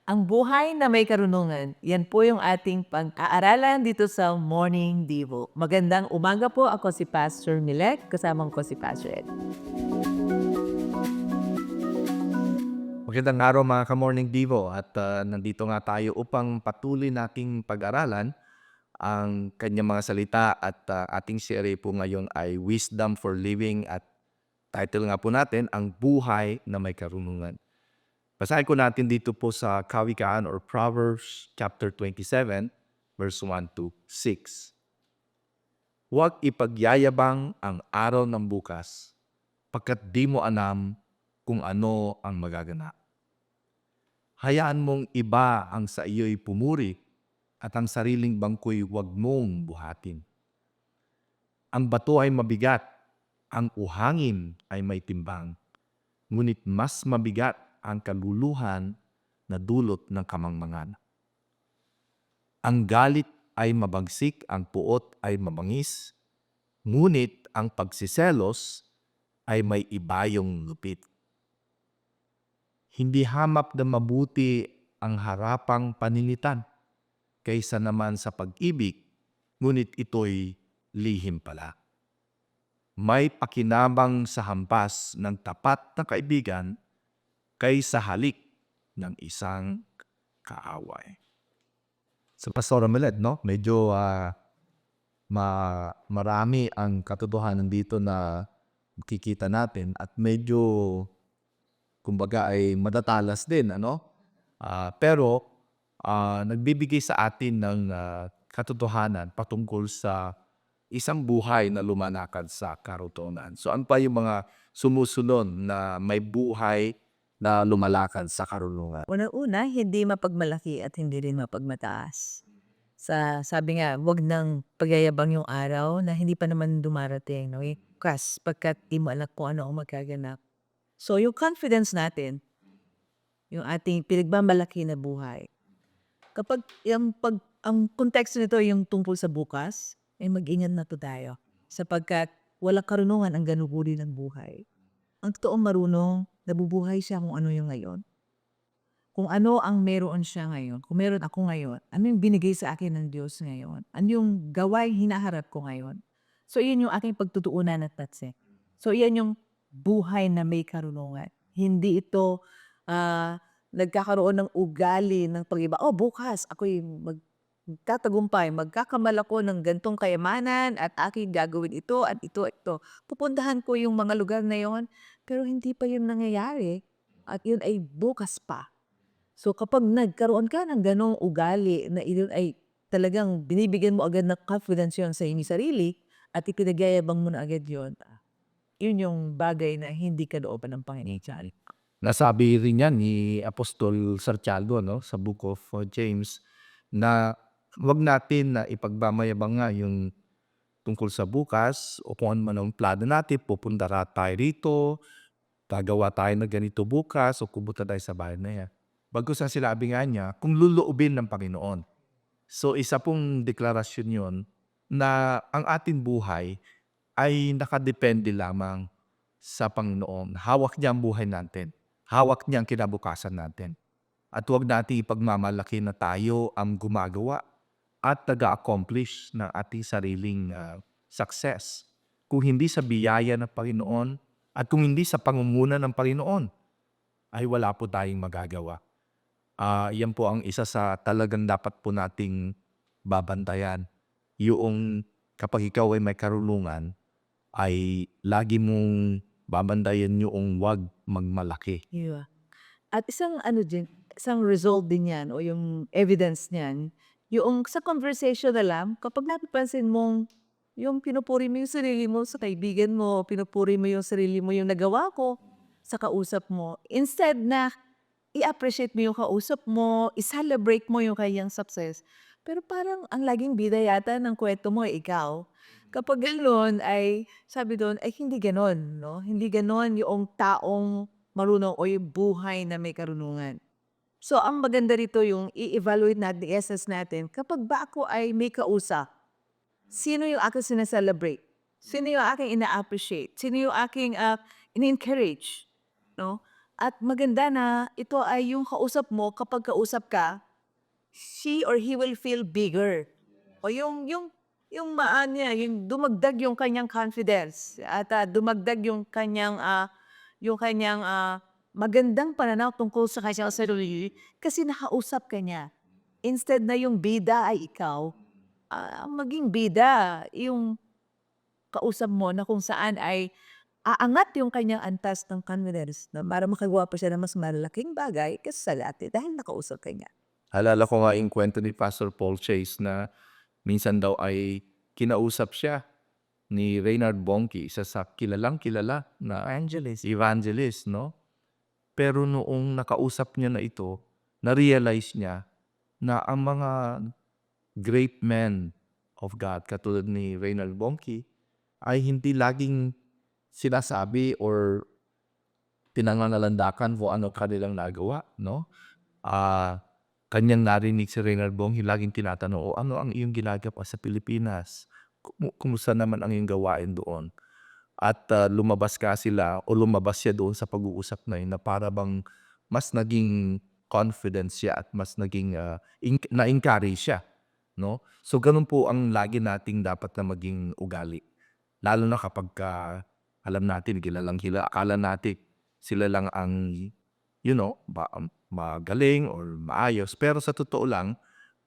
Ang buhay na may karunungan, yan po yung ating pag-aaralan dito sa Morning Devo. Magandang umaga po, ako si Pastor Milek, kasama ko si Pastor Ed. Magandang araw mga ka-Morning Devo at nandito nga tayo upang patuloy nating pag-aralan ang kanyang mga salita at ating serie po ngayon ay Wisdom for Living at title nga po natin, Ang Buhay na May Karunungan. Basahin ko natin dito po sa Kawikaan or Proverbs chapter 27 verse 1 to 6. Huwag ipagyayabang ang araw ng bukas pagkat di mo alam kung ano ang magaganap. Hayaan mong iba ang sa iyo'y pumuri at ang sariling bangko'y huwag mong buhatin. Ang bato ay mabigat, ang uhangin ay may timbang, ngunit mas mabigat ang kaluluhan na dulot ng kamangmangan. Ang galit ay mabagsik, ang puot ay mabangis, ngunit ang pagsiselos ay may ibayong lupit. Hindi hamap na mabuti ang harapang paninitan kaysa naman sa pag-ibig, ngunit ito'y lihim pala. May pakinabang sa hampas ng tapat na kaibigan kaysa halik ng isang kaaway. Sa Pastor Amelet, no? Medyo marami ang katotohanan dito na kikita natin at medyo kumbaga ay madatalas din, ano? Pero nagbibigay sa atin ng katotohanan patungkol sa isang buhay na lumalakad sa karutunan. So ano pa yung mga sumusunod na may buhay na lumalakad sa karunungan? Unang-una, hindi mapagmalaki at hindi rin mapagmataas. Sabi nga, wag nang pagyayabang yung araw na hindi pa naman dumarating, no? Kas, pagkat di mo alam kung ano ang magkaganap. So, yung confidence natin, yung ating pinagmamalaki na buhay. Kapag ang konteksto nito yung tungkol sa bukas, ay mag-ingat na to tayo. Sapagkat walang karunungan ang ganuguri ng buhay. Ang totoong marunong, nabubuhay siya kung ano yung ngayon. Kung ano ang meron siya ngayon, kung meron ako ngayon, ano yung binigay sa akin ng Diyos ngayon, ano yung gawain hinaharap ko ngayon. So, iyon yung aking pagtutuunan at tatse. So, iyan yung buhay na may karunungan. Hindi ito nagkakaroon ng ugali ng pag-iba. Oh, bukas ako'y magtatagumpay, magkakamal ako ng gantong kayamanan at aking gagawin ito at ito. Pupuntahan ko yung mga lugar na yon, pero hindi pa yun nangyayari at yun ay bukas pa. So kapag nagkaroon ka ng gano'ng ugali na iyon ay talagang binibigyan mo agad ng confidence yun sa inyong sarili at ipinagyayabang mo na agad yun, yun yung bagay na hindi kalooban ng Panginoon. Nasabi rin yan ni Apostol Santiago, no, sa Book of James na wag natin na ipagmamayabang nga yung tungkol sa bukas o kung ano man ang plano natin, pupunta tayo rito, gagawa tayo ng ganito bukas o pupunta tayo sa bahay na yan. Bagkus ang sinabi nga niya, kung luluubin ng Panginoon. So isa pong deklarasyon yon na ang ating buhay ay nakadepende lamang sa Panginoon. Hawak niya ang buhay natin. Hawak niya ang kinabukasan natin. At huwag natin ipagmamalaki na tayo ang gumagawa at nag-accomplish ng ating sariling success. Kung hindi sa biyaya ng Panginoon at kung hindi sa pangunguna ng Panginoon, ay wala po tayong magagawa. Yan po ang isa sa talagang dapat po nating babantayan. Yung kapag ikaw ay may karunungan, ay lagi mong babantayan yung wag magmalaki. Yeah. At isang ano din, isang result din yan o yung evidence niyan, yung sa conversation na lang, kapag napapansin mong yung pinupuri mo yung sarili mo sa kaibigan mo, pinupuri mo yung sarili mo yung nagawa ko sa kausap mo, instead na i-appreciate mo yung kausap mo, i-celebrate mo yung kanyang success. Pero parang ang laging bida yata ng kwento mo ay ikaw. Kapag gano'n ay, sabi doon, ay hindi gano'n, no? Hindi gano'n yung taong marunong o yung buhay na may karunungan. So, ang maganda rito yung i-evaluate natin, i-assess natin, kapag ba ako ay may kausap, sino yung aking sine-celebrate? Sino yung aking ina-appreciate? Sino yung aking ini-encourage? No? At maganda na ito ay yung kausap mo, kapag kausap ka, she or he will feel bigger. O yung niya, yung dumagdag yung kanyang confidence at dumagdag yung kanyang magandang pananaw tungkol sa kanyang sarili kasi nakausap ka niya. Instead na yung bida ay ikaw, ang maging bida yung kausap mo na kung saan ay aangat yung kanyang antas ng confidence na para makagawa pa siya ng mas malalaking bagay kaysa sa dati dahil nakausap ka niya. Alala ko nga yung kwento ni Pastor Paul Chase na minsan daw ay kinausap siya ni Reinhard Bonnke, isa sa kilalang-kilala na Evangelist. evangelist, no? Pero noong nakausap niya na ito, na-realize niya na ang mga great men of God katulad ni Reinhard Bonnke ay hindi laging sinasabi or pinangangalandakan kung ano kanilang nagawa, no? Ah, Kanyang narinig si Reinhard Bonnke laging tinatanong, "O ano ang iyong ginagawa sa Pilipinas? Kumusta naman ang iyong gawain doon?" At lumabas siya doon sa pag-uusap na yun na para bang mas naging confident siya at mas naging, na-encourage siya, no? So ganun po ang lagi nating dapat na maging ugali. Lalo na kapagka alam natin akala natin sila lang ang, magaling or maayos. Pero sa totoo lang,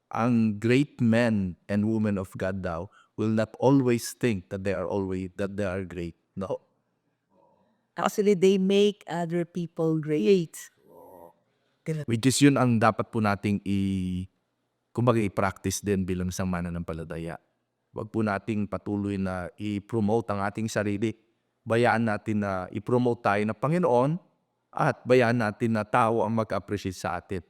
ang great men and women of God daw will not always think that they are great, no? Actually, they make other people great. Ganun. Which is yun ang dapat po nating kumbaga i-practice din bilang isang mananampalataya. Wag po nating patuloy na i-promote ang ating sarili. Bayaan natin na i-promote tayo ng Panginoon at bayaan natin na tao ang mag-appreciate sa atin.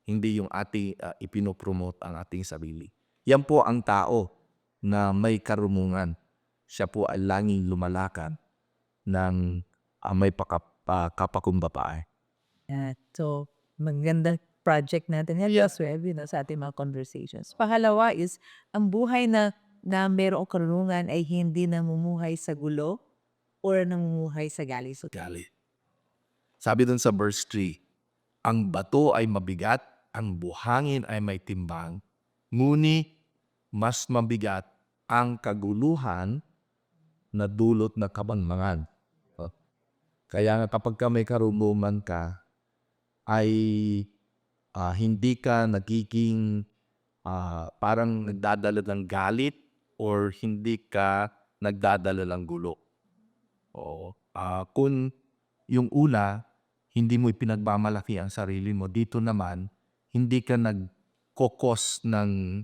Hindi yung ating ipinopromote ang ating sarili. Yan po ang tao na may karunungan. Siya po ay langing lumalakad ng may kapakumbaba. Yan. So, magandang project natin yan, Joshua, sa ating mga conversations. Pangalawa is, ang buhay na merong karunungan ay hindi namumuhay sa gulo or namumuhay sa galit. Gali. Sabi dun sa verse 3, ang bato ay mabigat, ang buhangin ay may timbang, ngunit mas mabigat ang kaguluhan na dulot na kabangmangan. Kaya nga kapag ka may karunungan ka, ay hindi ka nagiging parang nagdadala ng galit or hindi ka nagdadala ng gulo. Oo. Kung yung una, hindi mo ipinagmamalaki ang sarili mo, dito naman, hindi ka nagkokos ng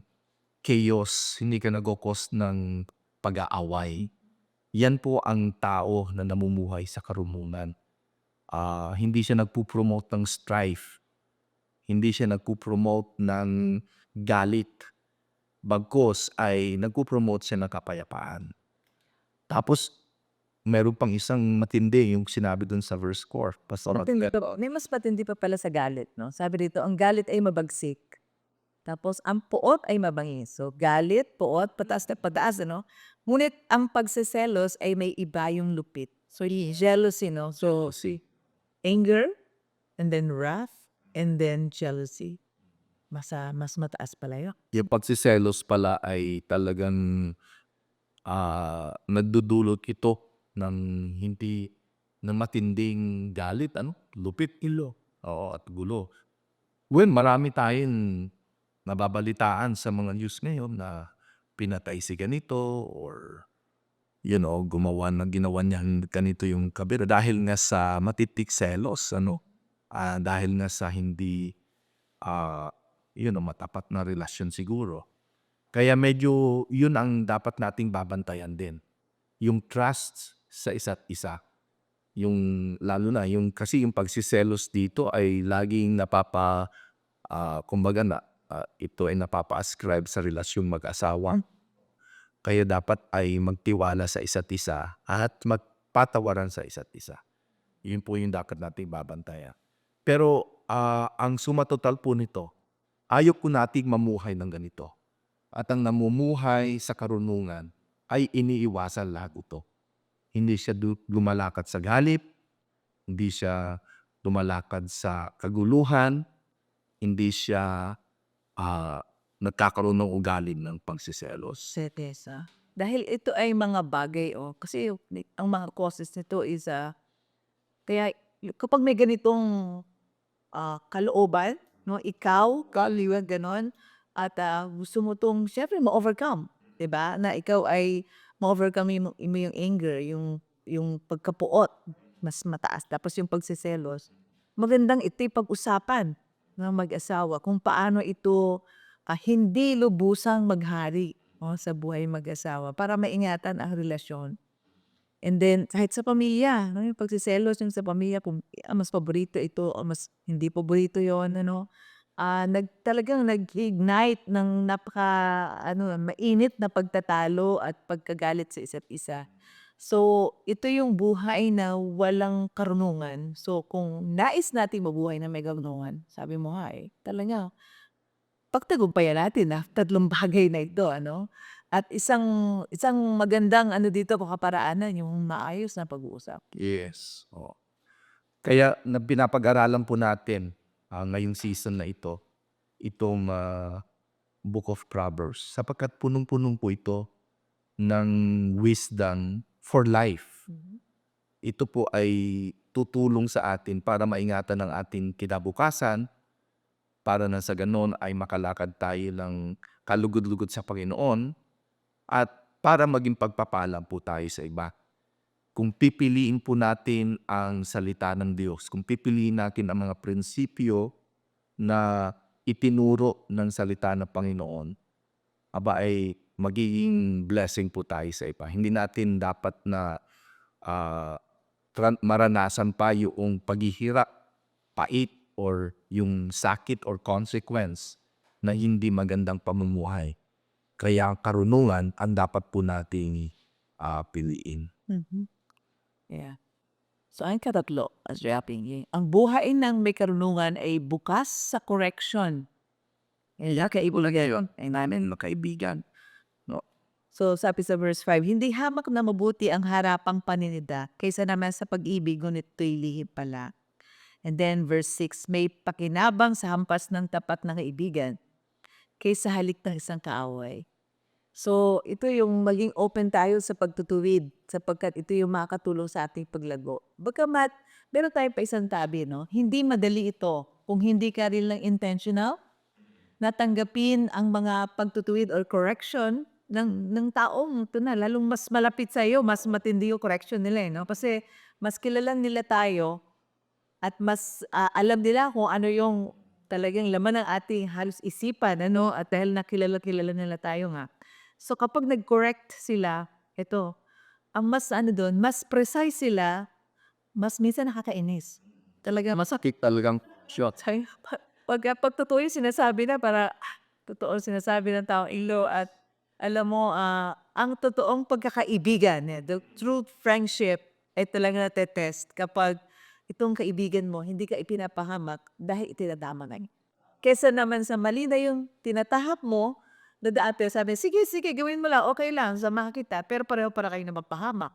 chaos, hindi ka nagkokos ng pag-aaway. Yan po ang tao na namumuhay sa karunungan. Hindi siya nagpo-promote ng strife. Hindi siya nagpo-promote ng galit. Bagkus ay nagpo-promote siya ng kapayapaan. Tapos, meron pang isang matindi yung sinabi dun sa verse 4. Pastor Matindi Odette. pa, may mas matindi pa pala sa galit, no? Sabi dito, ang galit ay mabagsik. Tapos, ang puot ay mabangis. So, galit, puot, pataas na pataas, ano? Ngunit, ang pagseselos ay may iba yung lupit. So, jealousy, no? So, anger, and then wrath, and then jealousy. Mas mataas pala yun. Yung pagsiselos pala ay talagang nagdudulot ito ng hindi ng matinding galit, lupit, oo, at gulo. Well, marami tayong nababalitaan sa mga news ngayon na pinatay si ganito or ginawa niya ganito yung kabila dahil nga sa matitik selos, dahil nga sa hindi matapat na relasyon siguro. Kaya medyo yun ang dapat nating babantayan din. Yung trust sa isa't isa. Yung lalo na kasi yung pagsiselos dito ay laging kumbaga ito ay napapa-ascribe sa relasyong mag-asawa. Kaya dapat ay magtiwala sa isa't isa at magpatawaran sa isa't isa. Yun po yung dapat nating babantayan. Pero ang sumatotal po nito, ayaw po nating mamuhay ng ganito. At ang namumuhay sa karunungan ay iniiwasan lahat ito. Hindi siya lumalakad sa galit, hindi siya lumalakad sa kaguluhan, hindi siya nagkakaroon ng ugali ng pagseselos. Seryoso. Dahil ito ay mga bagay, kasi ang mga causes nito is, kaya kapag may ganitong, kalooban, 'no, ikaw, kaliwan gano'n at, gusto mo 'tong siyempre ma-overcome, 'di ba? Na ikaw ay ma-overcome mo yung anger, yung pagkapuot, mas mataas. Tapos yung pagseselos, magandang ito'y pag-usapan ng mag-asawa kung paano ito, hindi lubusang maghari, sa buhay mag-asawa para maingatan ang relasyon. And then kahit sa pamilya, 'no, yung pagseselos yung sa pamilya kung, mas paborito ito o mas hindi paborito yon ano. Talagang nag-ignite ng napaka-ano, mainit na pagtatalo at pagkagalit sa isa't isa. So, ito yung buhay na walang karunungan. So, kung nais nating mabuhay na may karunungan, sabi mo nga, talaga pagtagumpayan natin na tatlong bagay na ito ano. At isang isang magandang ano dito kaparaanan yung maayos na pag-uusap. Yes, oo. Kaya na pinapag-aralan po natin, ngayong season na ito, itong, Book of Proverbs sapagkat punong-puno po ito ng wisdom for life. Mhm. Ito po ay tutulong sa atin para maingatan ang ating kinabukasan, para na sa gano'n ay makalakad tayo ng kalugod-lugod sa Panginoon at para maging pagpapala po tayo sa iba. Kung pipiliin po natin ang salita ng Diyos, kung pipiliin natin ang mga prinsipyo na itinuro ng salita ng Panginoon, ay magiging blessing po tayo sa iba. Hindi natin dapat na ah, maranasan pa yung paghihirap, pait, or yung sakit or consequence na hindi magandang pamumuhay. Kaya ang karunungan ang dapat po nating piliin. Mhm. Yeah. So, ang katatlo, as wrapping, ang buhay ng may karunungan ay bukas sa correction. Kaya kaibulaga yun, ay namin makaibigan. No? So, sabi sa verse 5, hindi hamak na mabuti ang harapang paninida kaysa naman sa pag-ibig, ngunit ito'y lihim pala. And then verse 6, may pakinabang sa hampas ng tapat na kaibigan kaysa halik ng isang kaaway. So, ito yung maging open tayo sa pagtutuwid sapagkat ito yung makakatulong sa ating paglago. Bagamat meron tayong pa isang tabi, no? Hindi madali ito kung hindi ka rin lang intentional na tanggapin ang mga pagtutuwid or correction ng taong ito na, lalong mas malapit sa iyo, mas matindi yung correction nila, no? Kasi mas kilala nila tayo at mas, alam nila kung ano yung talagang laman ng ating halos isipan ano, at dahil kilala nila tayo nga. So kapag nag-correct sila, eto, ang mas ano dun, mas precise sila, mas minsan nakakainis. Talaga Masakit talagang shot. sabi pag totoo yung sinasabi na para, totoo ang sinasabi ng taong ilo at alam mo, ang totoong pagkakaibigan, the true friendship ay talaga nate-test kapag itong kaibigan mo hindi ka ipinapahamak dahil itinadama na niya. Kesa naman sa mali na yung tinatahak mo, na dati sabi, "Sige, sige gawin mo lang, okey lang samahan kita." Pero pareho para kayong napapahamak.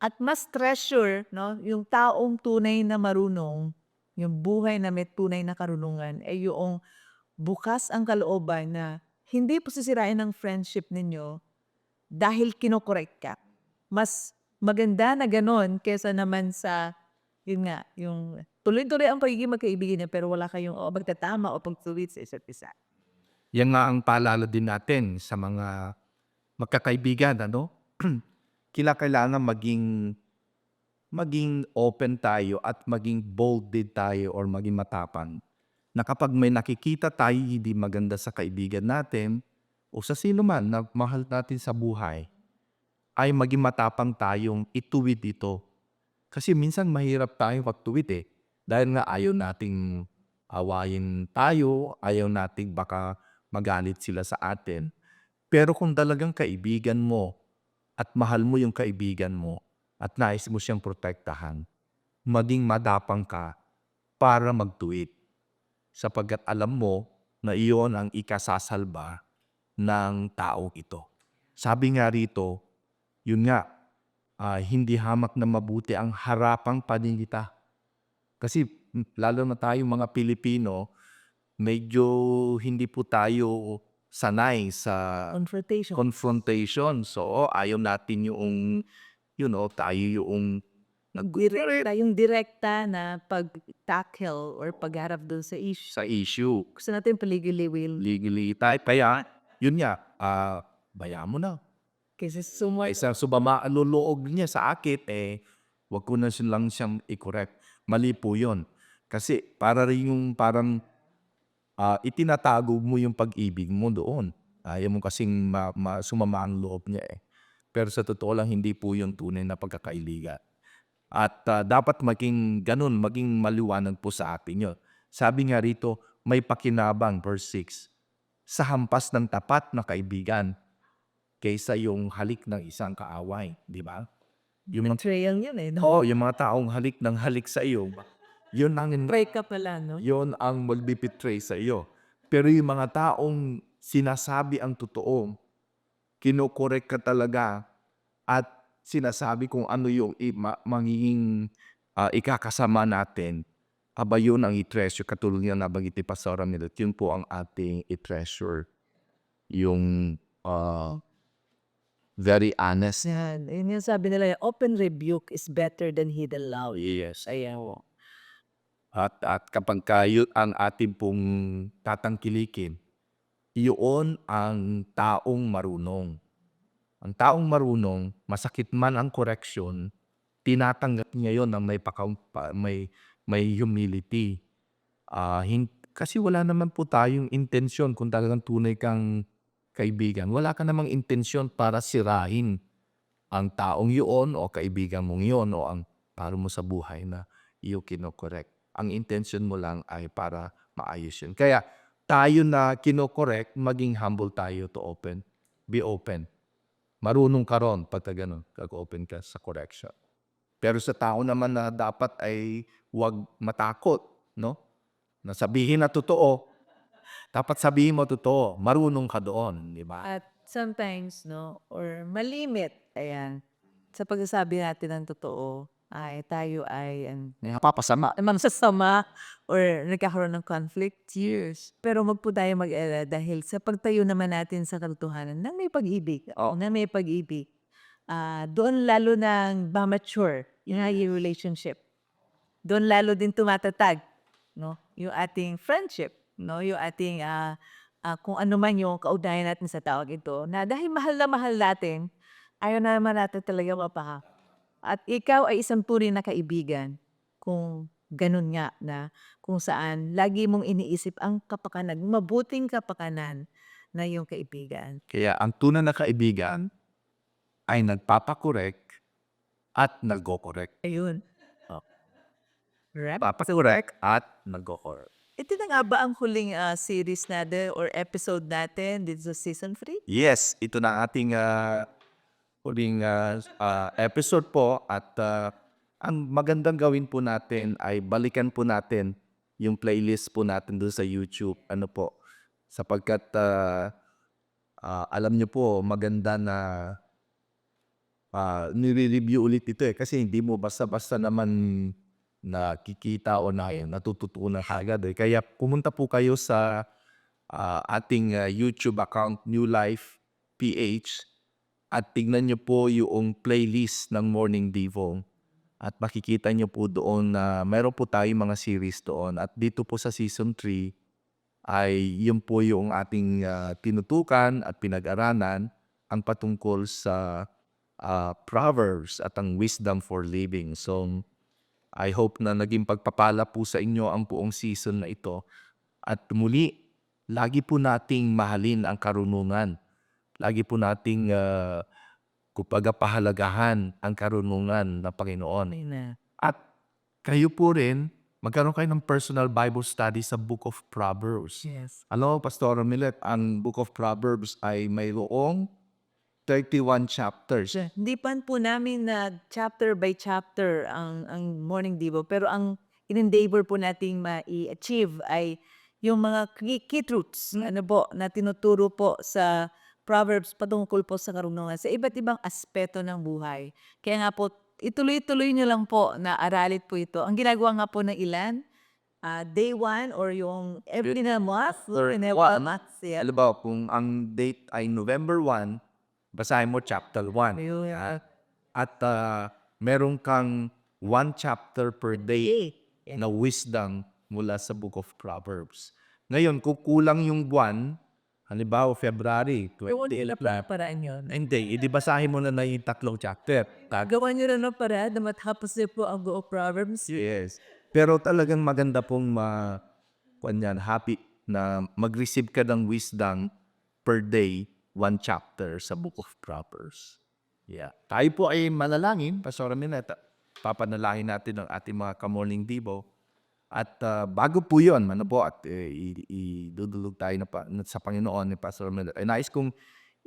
At mas treasure 'no, yung taong tunay na marunong, yung buhay na may tunay na karunungan ay yoong bukas ang kalooban na hindi po sisirain ang friendship ninyo dahil kino-correct ka. Mas maganda na gano'n kaysa naman sa yun nga, yung tuloy-tuloy ang pagiging magkaibigan niyo pero wala kayong o pagtatama o pagtuwid sa isa't isa. Yan nga ang paalala din natin sa mga magkakaibigan, ano? Kailangan maging maging open tayo at maging bold din tayo or maging matapang. Na kapag may nakikita tayo hindi maganda sa kaibigan natin o sa sino man na mahal natin sa buhay, ay maging matapang tayong ituwid ito. Kasi minsan mahirap tayong magtuwid dahil nga ayaw nating awayin tayo, ayaw nating baka magalit sila sa atin. Pero kung talagang kaibigan mo at mahal mo yung kaibigan mo at nais mo siyang protektahan, maging madapang ka para magtuwid. Sapagkat alam mo na iyon ang ikasasalba ng taong ito. Sabi nga rito, yun nga, hindi hamak na mabuti ang harapang paninita. Kasi lalo na tayong mga Pilipino, medyo hindi po tayo sanay sa Confrontation. confrontation. So, ayaw natin tayo yung Yung direkta na pag-tackle or pagharap dun sa issue. sa issue. Gusto natin paligid-liwil Legally tayo. Kaya, yun nga, bayaan mo na. kaysa sumay. Kaysa sumama ang loob niya sa akin, wag ko na lang siyang i-correct. Mali po yun. Kasi para rin yung parang itinatago mo yung pag-ibig mo doon. Ayaw mo kasing sumama ang loob niya Pero sa totoo lang, hindi po yung tunay na pagkakaibigan. At dapat maging ganun, maging maliwanag po sa atin yun. Sabi nga rito, may pakinabang, verse 6, sa hampas ng tapat na kaibigan kaysa yung halik ng isang kaaway. Di ba? Yung mga, Betrayal yun no? yung mga taong halik ng halik sa iyo, yun ang Break ka pala, no? yun ang magbe-betray sa iyo. Pero yung mga taong sinasabi ang totoo, kinokorek ka talaga at sinasabi kung ano yung magiging ikakasama natin, yun ang i-treasure. Katulad nga nabanggit ni Pastor Ramilot, yun po ang ating i-treasure. Yung very honest. Yan. Yun yung sabi nila, open rebuke is better than hidden love. Yes. Ayan. At kapag ang ating pong tatangkilikin, iyon ang taong marunong. Ang taong marunong, masakit man ang correction, tinatanggap niya yon ng may humility. Kasi wala naman po tayong intensyon kung talagang tunay kang kaibigan. Wala ka namang intensyon para sirain ang taong yun o kaibigan mong yun o ang para mo sa buhay na iyo kinokorek. Ang intention mo lang ay para maayos yun. Kaya tayo na kinokorek, maging humble tayo to open. Be open. Marunong ka ron pag ganun, kag-open ka sa correction. Pero sa tao naman na dapat ay huwag matakot, no? Na sabihin na totoo, dapat sabihin mo totoo, marunong ka doon, di ba? At sometimes, no, or malimit, ayan, sa pagsasabi natin ng totoo, ay tayo ay Papasama. sasama or nagkakaroon ng conflict, years. Pero wag po tayo mag-alala dahil sa pagtayo naman natin sa katotohanan na may pag-ibig, na may pag-ibig, doon lalo nang ma-mature yung yung relationship. Doon lalo din tumatatag, no, yung ating friendship, no, yung ating kung ano man yung kaugnayan natin sa tawag ito, na dahil mahal na mahal natin, ayaw na naman natin talaga mapaka. At ikaw ay isang tunay na kaibigan kung ganun nga na kung saan lagi mong iniisip ang kapakanan, mabuting kapakanan na yung kaibigan. Kaya ang tunay na kaibigan ay nagpapakorek at nagko-correct. Ayun. Rap. Papakorek at nagko-correct. Ito na nga ba ang huling series natin or episode natin dito sa season 3? Yes, ito na ating huling episode po at ang magandang gawin po natin ay balikan po natin yung playlist po natin doon sa YouTube. Ano po? Sapagkat alam nyo po, maganda na nire-review ulit ito kasi hindi mo basta-basta naman nakikita o natututunan agad Kaya pumunta po kayo sa ating YouTube account, New Life PH, at tignan nyo po yung playlist ng Morning Devo. At makikita nyo po doon na mayroon po tayong mga series doon. At dito po sa Season 3 ay yun po yung ating tinutukan at pinag-aralan ang patungkol sa Proverbs at ang Wisdom for Living. So, I hope na naging pagpapala po sa inyo ang buong season na ito. At muli, lagi po nating mahalin ang karunungan. Lagi po nating pahalagahan ang karunungan ng Panginoon. Amen. At kayo po rin, magkaroon kayo ng personal Bible study sa Book of Proverbs. Yes. Alam mo, Pastor Milet, ang Book of Proverbs ay mayroong 31 chapters. Hindi pa po namin na chapter by chapter ang Morning Devo, pero ang in-endeavor po nating ma-achieve ay yung mga key truths na tinuturo po sa Proverbs patungkol po sa karunungan sa iba't ibang aspeto ng buhay. Kaya nga po, ituloy-tuloy nyo lang po na aralit po ito. Ang ginagawa nga po ng ilan, day 1 or yung every na month, Or every one, month, yeah. alam ba kung ang date ay November 1, basahin mo chapter 1. Ayun. At meron kang 1 chapter per day Yeah. na wisdom mula sa Book of Proverbs. Ngayon, kung kulang yung buwan, halimbawa February Ewan 20, nila pa paraan yun. hindi, basahin mo na yung 3 chapter. Gawa niyo na ng paraan na matapos niyo po ang buong Proverbs. Yes. Pero talagang maganda pong happy na mag-receive ka ng wisdom per day, 1 chapter sa Book of Proverbs. Yeah. Tayo po ay manalangin, Pastor Mineta. Papanalangin natin ang ating mga ka-morning Devo. At bago po yun, at idudulog tayo sa Panginoon ni Pastor Mineta. Ay nais kong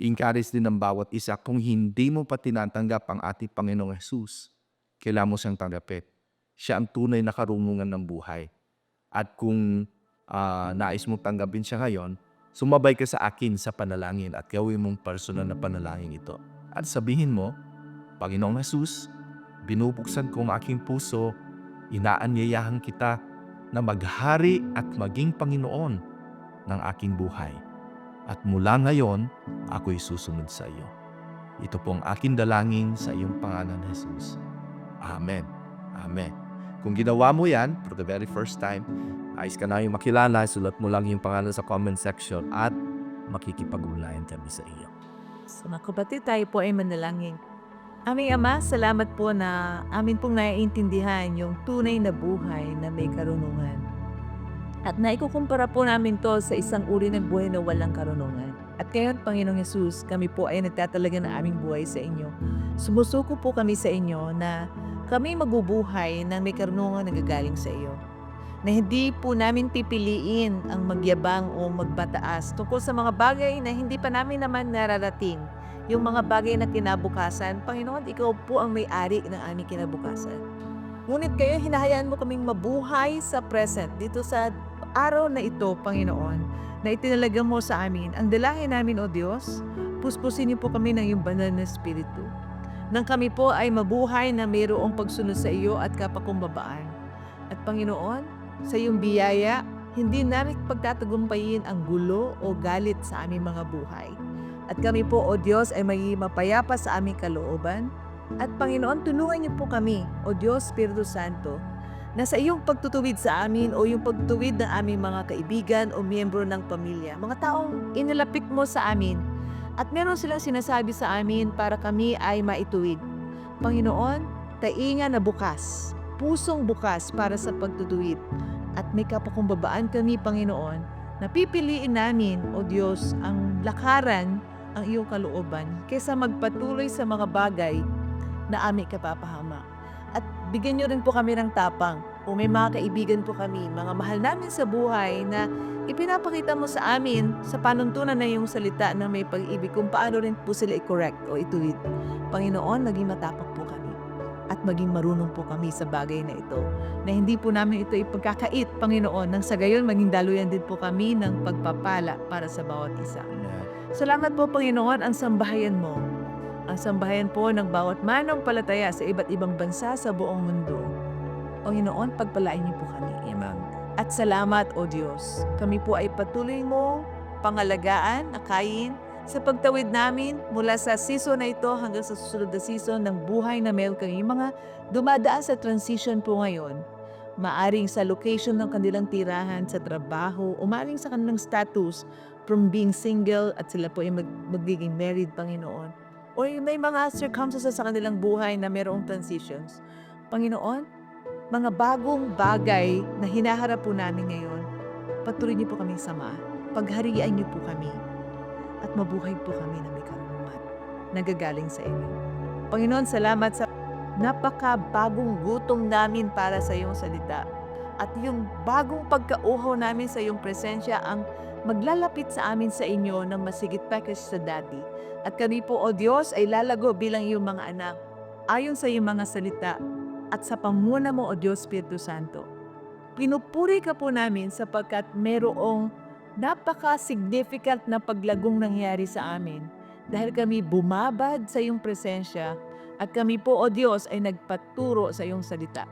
encourage din ng bawat isa, kung hindi mo pa tinatanggap ang ating Panginoong Jesus, kailangan mo siyang tanggapin. Siya ang tunay na karunungan ng buhay. At kung nais mong tanggapin siya ngayon, sumabay ka sa akin sa panalangin at gawin mong personal na panalangin ito. At sabihin mo, Panginoong Jesus, binubuksan ko ang aking puso, inaanyayahan kita na maghari at maging Panginoon ng aking buhay. At mula ngayon, ako'y susunod sa iyo. Ito po ang aking dalangin sa iyong pangalan, Jesus. Amen. Amen. Kung ginawa mo yan, for the very first time, ayos ka na yung makilala, sulat mo lang yung pangalan sa comment section at makikipag-ugnayan kami sa iyo. So mga kapatid, tayo po ay manalangin. Aming Ama, salamat po na amin pong naiintindihan yung tunay na buhay na may karunungan. At naikukumpara po namin to sa isang uri ng buhay na walang karunungan. At ngayon, Panginoong Yesus, kami po ay nagtatalaga ng aming buhay sa inyo. Sumusuko po kami sa inyo na kami mabubuhay ng may karunungan na gagaling sa iyo. Na hindi po namin pipiliin ang magyabang o magbataas tungkol sa mga bagay na hindi pa namin naman nararating. Yung mga bagay na kinabukasan, Panginoon, ikaw po ang may-ari ng aming kinabukasan. Ngunit kayo, hinahayaan mo kaming mabuhay sa present, dito sa araw na ito, Panginoon, na itinalaga mo sa amin. Ang dalangin namin, O Diyos, puspusin niyo po kami ng iyong banal na Espiritu. Nang kami po ay mabuhay na mayroong pagsunod sa iyo at kapakumbabaan. At Panginoon, sa iyong biyaya, hindi namin pagtatagumpayin ang gulo o galit sa aming mga buhay. At kami po, O Diyos, ay magiging mapayapa sa aming kalooban. At Panginoon, tulungan niyo po kami, O Diyos, Espiritu Santo, na sa iyong pagtutuwid sa amin o yung pagtuwid ng aming mga kaibigan o miyembro ng pamilya, mga taong inilapit mo sa amin, at meron silang sinasabi sa amin para kami ay maituwid. Panginoon, tainga na bukas, pusong bukas para sa pagtutuwid. At may kapakumbabaan kami, Panginoon, na pipiliin namin, O Diyos, ang lakaran, ang iyong kalooban, kaysa magpatuloy sa mga bagay na aming kapapahama. At bigyan niyo rin po kami ng tapang. Kung may mga kaibigan po kami, mga mahal namin sa buhay na ipinapakita mo sa amin sa panuntunan na iyong salita na may pag-ibig kung paano rin po sila i-correct o ituwid. Panginoon, maging matapang po kami at maging marunong po kami sa bagay na ito. Na hindi po namin ito ipagkakait, Panginoon, nang sa gayon maging daluyan din po kami ng pagpapala para sa bawat isa. Salamat po, Panginoon, ang sambahayan mo. Ang sambahayan po ng bawat mananampalataya sa iba't ibang bansa sa buong mundo. Panginoon, pagpalain niyo po kami. Amen. At salamat, O Diyos. Kami po ay patuloy mo pangalagaan, akayin, sa pagtawid namin mula sa season na ito hanggang sa susunod na season ng buhay na meron kami mga dumadaan sa transition po ngayon. Maaring sa location ng kanilang tirahan, sa trabaho, o maaring sa kanilang status from being single at sila po ay magiging married, Panginoon. O may mga circumstances sa kanilang buhay na mayroong transitions. Panginoon, mga bagong bagay na hinaharap po namin ngayon, patuloy niyo po kaming sama. Pagharian niyo po kami. At mabuhay po kami na may karunungan. Nagagaling sa inyo. Panginoon, salamat sa napakabagong gutom namin para sa iyong salita. At yung bagong pagkauhaw namin sa iyong presensya ang maglalapit sa amin sa inyo ng masigit pa kasi sa dati. At kami po, O Diyos, ay lalago bilang iyong mga anak, ayon sa iyong mga salita, at sa pamuna mo, O Diyos, Espiritu Santo. Pinupuri ka po namin sapagkat merong napaka-significant na paglagong nangyari sa amin dahil kami bumabad sa iyong presensya at kami po, O Diyos, ay nagpaturo sa iyong salita.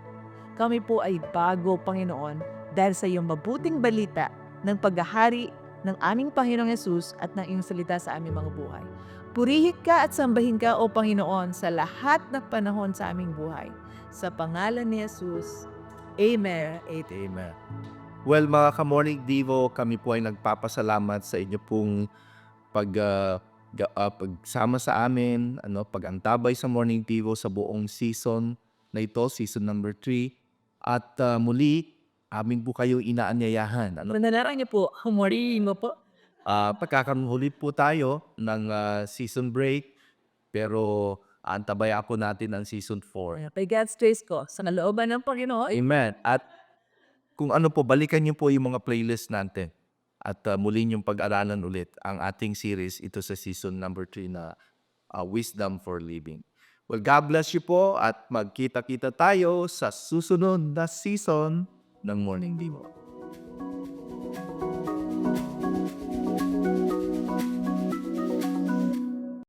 Kami po ay bago, Panginoon, dahil sa iyong mabuting balita ng paghahari ng aming Panginoong Yesus at ng iyong salita sa aming mga buhay. Purihin ka at sambahin ka, O Panginoon, sa lahat ng panahon sa aming buhay. Sa pangalan ni Jesus, Amen. Amen. Amen. Well, mga ka-Morning Devo, kami po ay nagpapasalamat sa inyo pong pagsama sa amin, pag-antabay sa Morning Devo sa buong season na ito, season number 3. At muli, amin po kayo inaanyayahan. Manalangin niyo po, humurihin mo po. Pagkakaroon ulit po tayo ng season break, pero antabayan po natin ang season 4. By God's grace ko, sa kalooban ng Panginoon, Amen. At kung ano po, balikan niyo po yung mga playlist natin. At muli niyong pag-aralan ulit ang ating series ito sa season number 3 na Wisdom for Living. Well, God bless you po at magkita-kita tayo sa susunod na season ng Morning Devo.